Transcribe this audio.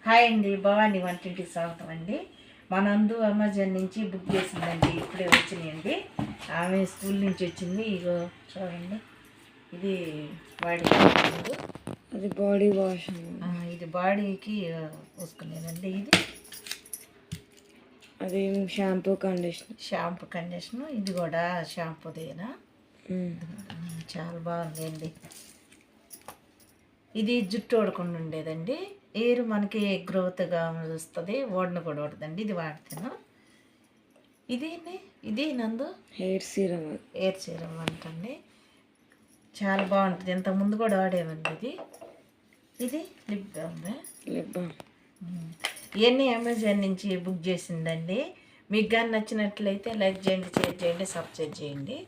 Hi అండి, భవానీ వంటింటికి స్వాగతం అండి. మా నందు అమెజాన్ నుంచి బుక్ చేసిందండి, ఇప్పుడే వచ్చినాయండి. ఆమె స్కూల్ నుంచి వచ్చింది. ఇగో చూడండి, ఇది బాడీ అది బాడీ వాష్. ఇది బాడీకి పూసుకునేదండి. అది షాంపూ కండిషనర్. ఇది కూడా షాంపూదేనా. చాలా బాగుందండి. ఇది జుట్టు ఓడకుండా ఉండేదండి. ఎయిర్ మనకి గ్రోత్గా వస్తుంది, ఓడను కూడా ఓడదండి. ఇది వాడతాను. ఇది నందు హెయిర్ సీరం అంటండి. చాలా బాగుంటుంది. ఇంతకుముందు కూడా వాడేవండి. ఇది లిప్ బామ్. ఇవన్నీ అమెజాన్ నుంచి బుక్ చేసిందండి. మీకు కానీ నచ్చినట్లయితే లైక్ చేయండి, షేర్ చేయండి, సబ్స్క్రైబ్ చేయండి.